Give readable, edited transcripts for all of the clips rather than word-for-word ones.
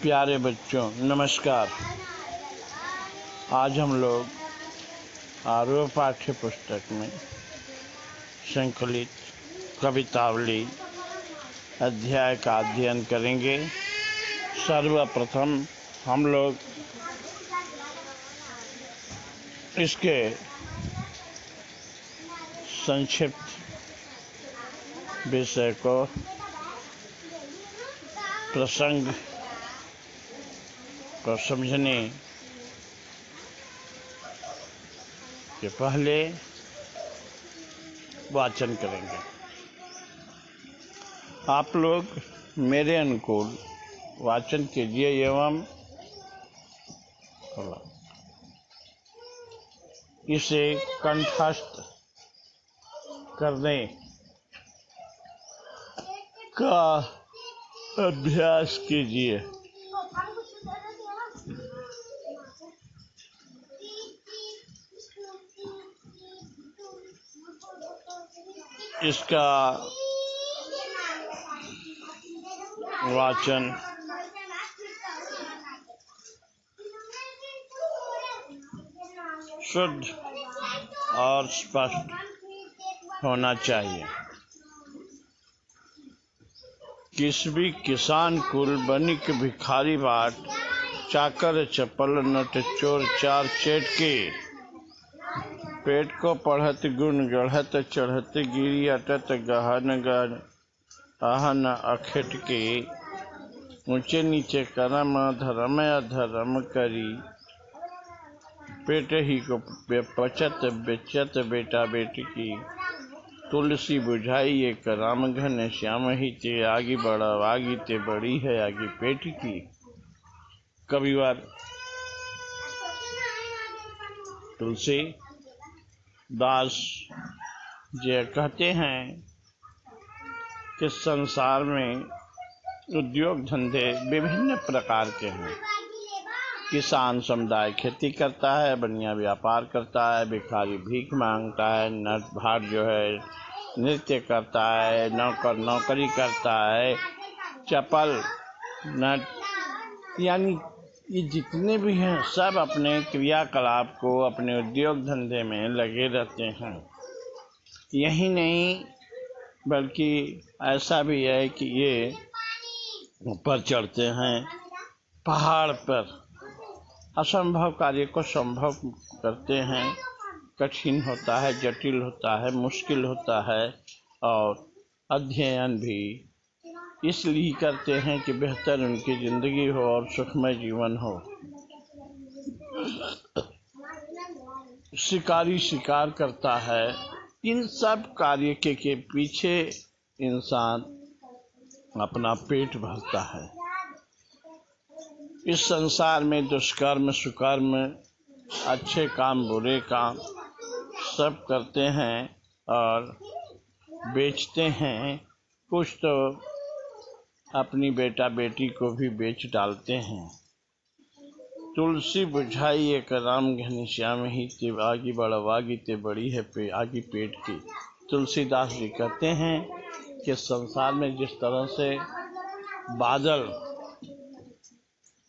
प्यारे बच्चों नमस्कार। आज हम लोग आरोह पाठ्य पुस्तक में संकलित कवितावली अध्याय का अध्ययन करेंगे। सर्वप्रथम हम लोग इसके संक्षिप्त विषय को प्रसंग को समझने के पहले वाचन करेंगे। आप लोग मेरे अनुकूल वाचन कीजिए एवं इसे कंठस्थ करने का अभ्यास कीजिए। इसका वाचन शुद्ध और स्पष्ट होना चाहिए। किस भी किसान कुल बनिक भिखारी बाट, चाकर चपल नट चोर चार चेट के, पेट को पढ़त गुण गढ़त चढ़त गिरी अटत गहन गन आहन अखेट के, ऊंचे नीचे करम धर्म अधर्म करी, पेट ही को पचत बेचत बेटा बेटी की, तुलसी बुझाई एक राम घन श्याम ही ते, आगे बढ़ा आगी ते बड़ी है आगे पेट की। कविवर तुलसी दास जी कहते हैं कि संसार में उद्योग धंधे विभिन्न प्रकार के हैं। किसान समुदाय खेती करता है, बनिया व्यापार करता है, भिखारी भीख मांगता है, नट भाट जो है नृत्य करता है, नौकर नौकरी करता है, चपल नट यानी ये जितने भी हैं सब अपने क्रियाकलाप को अपने उद्योग धंधे में लगे रहते हैं। यही नहीं बल्कि ऐसा भी है कि ये ऊपर चढ़ते हैं पहाड़ पर, असंभव कार्य को संभव करते हैं। कठिन होता है, जटिल होता है, मुश्किल होता है और अध्ययन भी इसलिए करते हैं कि बेहतर उनकी जिंदगी हो और सुखमय जीवन हो। शिकारी शिकार करता है। इन सब कार्य के पीछे इंसान अपना पेट भरता है। इस संसार में दुष्कर्म सुकर्म, अच्छे काम बुरे काम सब करते हैं और बेचते हैं। कुछ तो अपनी बेटा बेटी को भी बेच डालते हैं। तुलसी बुझाई एक राम घन श्याम ही ते, आगी बढ़वागी ते बड़ी है पे आगी पेट की। तुलसीदास जी कहते हैं कि संसार में जिस तरह से बादल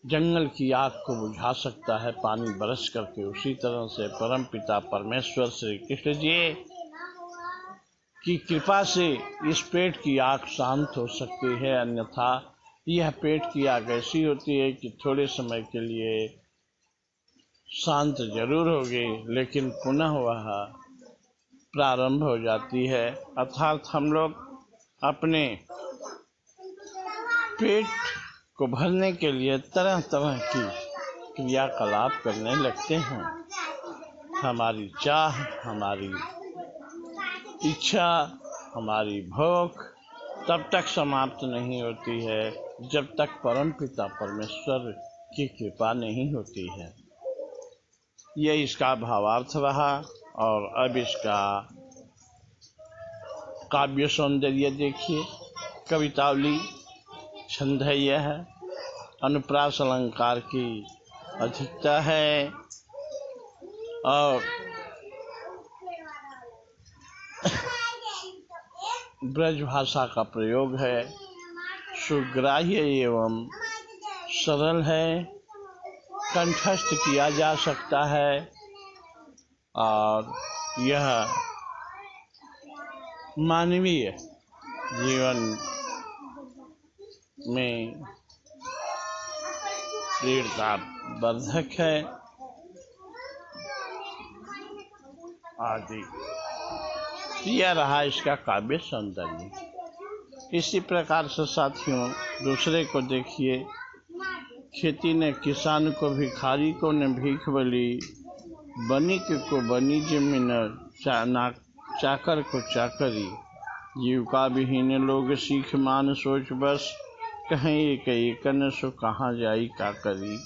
जंगल की आग को बुझा सकता है पानी बरस करके, उसी तरह से परम पिता परमेश्वर श्री कृष्ण जी की कृपा से इस पेट की आग शांत हो सकती है। अन्यथा यह पेट की आग ऐसी होती है कि थोड़े समय के लिए शांत जरूर होगी लेकिन पुनः वह प्रारंभ हो जाती है। अर्थात हम लोग अपने पेट को भरने के लिए तरह तरह की क्रियाकलाप करने लगते हैं। हमारी चाह, हमारी इच्छा, हमारी भूख तब तक समाप्त नहीं होती है जब तक परम पिता परमेश्वर की कृपा नहीं होती है। ये इसका भावार्थ रहा और अब इसका काव्य सौंदर्य देखिए। कवितावली छंदय है, अनुप्रास अलंकार की अधिकता है और ब्रज भाषा का प्रयोग है। सुग्राह्य एवं सरल है, कंठस्थ किया जा सकता है और यह मानवीय जीवन में प्रेरणा वर्धक है आदि। यह रहा इसका काव्य सौंदर्य। इसी प्रकार से साथियों दूसरे को देखिए, खेती ने किसान को भिखारी को न भीख बली, बनिक को बनी जमीन, चाकर को चाकरी। जीविका विहीन लोग सीख मान सोच बस, कहें एक एकन सो कहाँ जाई का करी।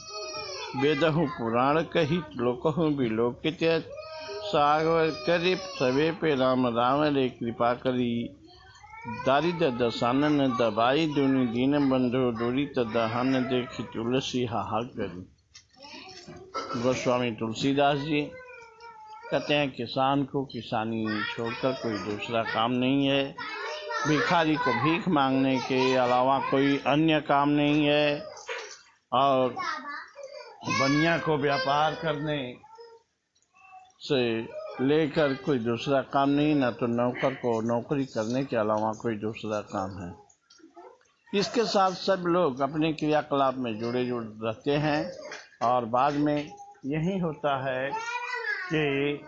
वेदहु पुराण कही लोकहु विलोकित, सागर करी सवे पे राम राम रे कृपा करी। दारिद्र दशानन दबाई दुनि दीन बंधु, दूरी तदहन देखी तुलसी हाहा करी। गोस्वामी तुलसीदास जी कहते हैं किसान को किसानी छोड़कर कोई दूसरा काम नहीं है, भिखारी को भीख मांगने के अलावा कोई अन्य काम नहीं है, और बनिया को व्यापार करने से लेकर कोई दूसरा काम नहीं, ना तो नौकर को नौकरी करने के अलावा कोई दूसरा काम है। इसके साथ सब लोग अपने क्रियाकलाप में जुड़े रहते हैं और बाद में यही होता है कि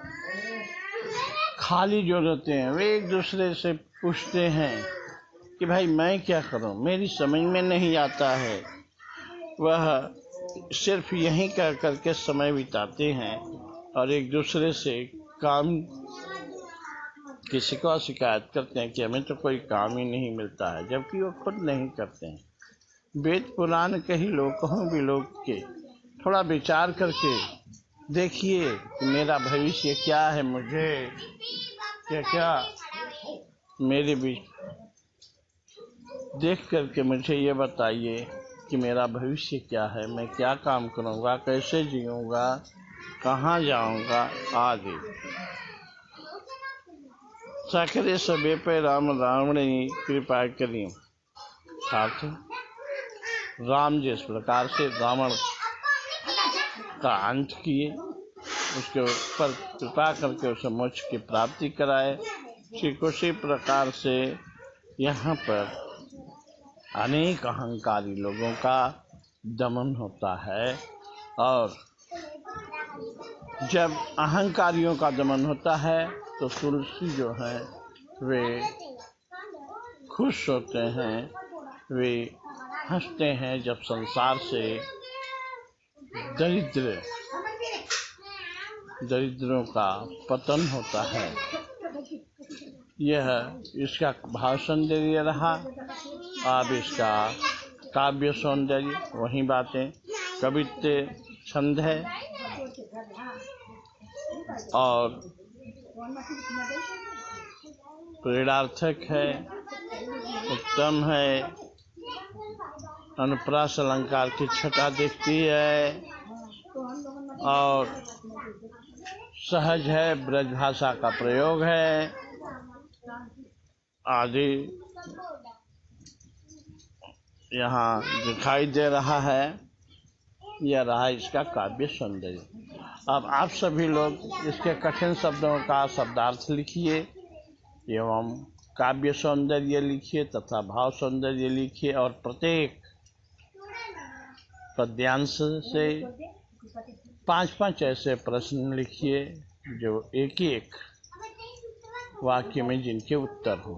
खाली जो रहते हैं वे एक दूसरे से पूछते हैं कि भाई मैं क्या करूं, मेरी समझ में नहीं आता है। वह सिर्फ यही कर करके समय बिताते हैं और एक दूसरे से काम किसी को शिकायत करते हैं कि हमें तो कोई काम ही नहीं मिलता है, जबकि वो खुद नहीं करते हैं। वेद पुराण कही लोकहु विलोक के, थोड़ा विचार करके देखिए कि मेरा भविष्य क्या है, मुझे क्या मेरे बीच देख करके मुझे ये बताइए कि मेरा भविष्य क्या है, मैं क्या काम करूँगा, कैसे जीऊँगा, कहाँ जाऊँगा आदि। साखरे सबे पे राम राम ने कृपा करी। साथ राम जिस प्रकार से रावण का अंत किए, उसके ऊपर कृपा करके उसे मोक्ष की प्राप्ति कराए, ठीक उसी प्रकार से यहाँ पर अनेक अहंकारी लोगों का दमन होता है। और जब अहंकारियों का दमन होता है तो तुलसी जो है वे खुश होते हैं, वे हंसते हैं जब संसार से दरिद्रों का पतन होता है। यह इसका भाव सौंदर्य रहा। अब इसका काव्य सौंदर्य वही बातें, कवित्व छंद है और प्रेरणार्थक है, उत्तम है, अनुप्रास अलंकार की छटा दिखती है और सहज है, ब्रज भाषा का प्रयोग है आदि यहाँ दिखाई दे रहा है। यह रहा इसका काव्य सौंदर्य। अब आप सभी लोग इसके कठिन शब्दों का शब्दार्थ लिखिए एवं काव्य सौंदर्य लिखिए तथा भाव सौंदर्य लिखिए और प्रत्येक पद्यांश से 5-5 ऐसे प्रश्न लिखिए जो एक वाक्य में जिनके उत्तर हो।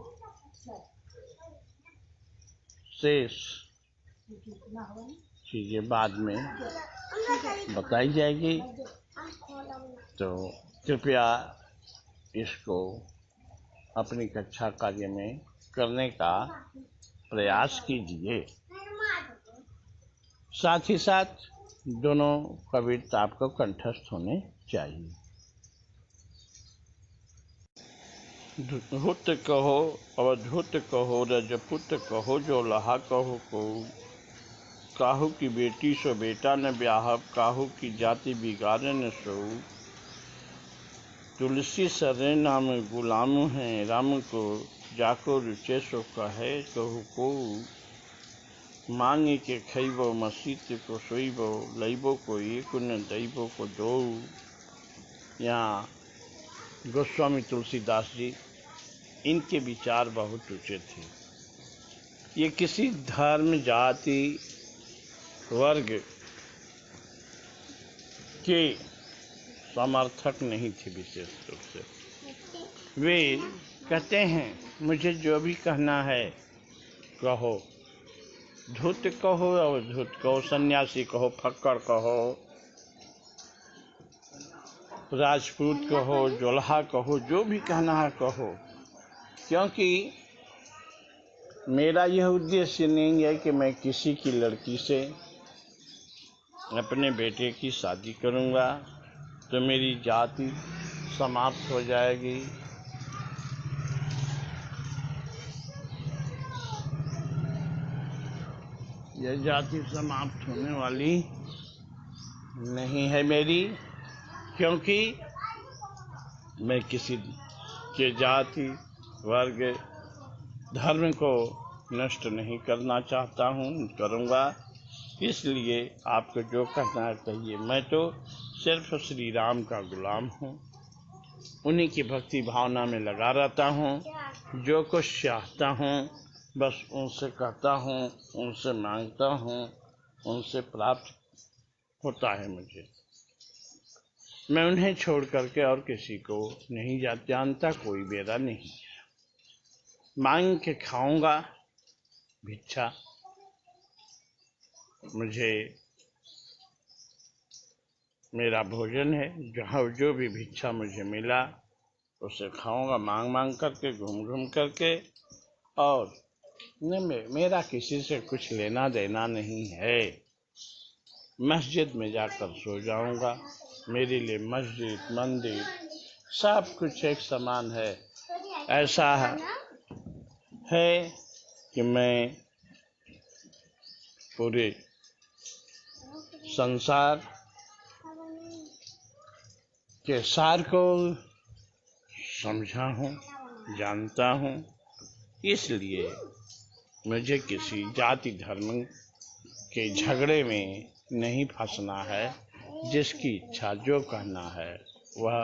शेष चीजें बाद में बताई जाएगी, तो कृपया इसको अपनी कक्षा कार्य में करने का प्रयास कीजिए। साथ ही साथ दोनों कविता आपको कंठस्थ होने चाहिए। धुत कहो अवधुत कहो, रजपुत कहो जो लहा कहो को, काहू की बेटी सो बेटा न ब्याह, काहू की जाति बिगाड़े न सो। तुलसी सरे नाम गुलाम है, राम को जाको रुचे सो कहे कहू को। मांगे के खइबो मसीत को सोइबो लइबो को एक न दैबो को दो। यहाँ गोस्वामी तुलसीदास जी, इनके विचार बहुत ऊंचे थे। ये किसी धर्म जाति वर्ग के समर्थक नहीं थे। विशेष रूप से वे कहते हैं मुझे जो भी कहना है कहो, धूत कहो और धूत कहो, सन्यासी कहो, फक्कड़ कहो, राजपूत कहो, जोल्हा कहो, जो भी कहना है कहो, क्योंकि मेरा यह उद्देश्य नहीं है कि मैं किसी की लड़की से अपने बेटे की शादी करूंगा तो मेरी जाति समाप्त हो जाएगी। यह जाति समाप्त होने वाली नहीं है मेरी, क्योंकि मैं किसी के जाति वर्ग धर्म को नष्ट नहीं करना चाहता हूँ, करूँगा। इसलिए आपको जो कहना है कहिए। मैं तो सिर्फ श्री राम का गुलाम हूँ, उन्हीं की भक्ति भावना में लगा रहता हूँ। जो कुछ चाहता हूँ बस उनसे कहता हूँ, उनसे मांगता हूँ, उनसे प्राप्त होता है मुझे। मैं उन्हें छोड़ करके और किसी को नहीं जानता, कोई मेरा नहीं है। मांग के खाऊंगा भिक्षा, मुझे मेरा भोजन है, जहाँ जो भी भिक्षा मुझे मिला उसे खाऊंगा मांग मांग करके, घूम घूम करके। और मेरा किसी से कुछ लेना देना नहीं है। मस्जिद में जाकर सो जाऊंगा, मेरे लिए मस्जिद मंदिर सब कुछ एक समान है। ऐसा है कि मैं पूरे संसार के सार को समझा हूँ, जानता हूँ। इसलिए मुझे किसी जाति धर्म के झगड़े में नहीं फंसना है। जिसकी इच्छा जो कहना है वह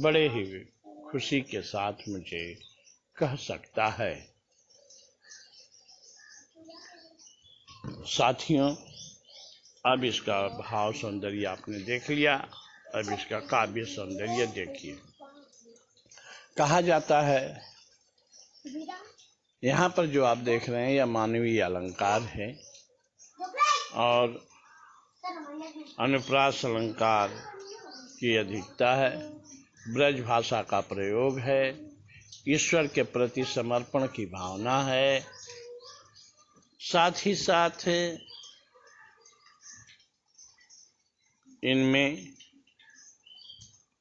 बड़े ही खुशी के साथ मुझे कह सकता है। साथियों, अब इसका भाव सौंदर्य आपने देख लिया, अब इसका काव्य सौंदर्य देखिए। कहा जाता है, यहाँ पर जो आप देख रहे हैं यह मानवीय अलंकार है और अनुप्रास अलंकार की अधिकता है। ब्रज भाषा का प्रयोग है, ईश्वर के प्रति समर्पण की भावना है। साथ ही साथ इनमें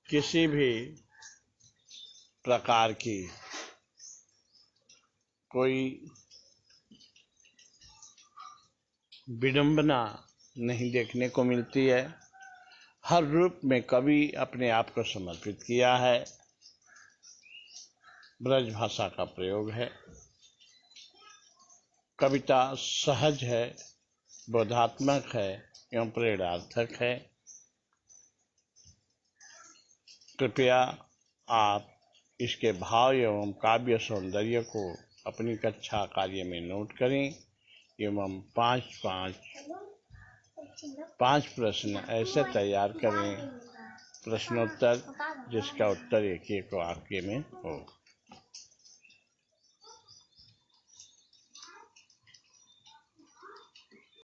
किसी भी प्रकार की कोई विडंबना नहीं देखने को मिलती है। हर रूप में कवि अपने आप को समर्पित किया है। ब्रज भाषा का प्रयोग है, कविता सहज है, बोधात्मक है एवं प्रेरणार्थक है। कृपया आप इसके भाव एवं काव्य सौंदर्य को अपनी कक्षा कार्य में नोट करें एवं 5 प्रश्न ऐसे तैयार करें, प्रश्नोत्तर जिसका उत्तर एक वाक्य में हो।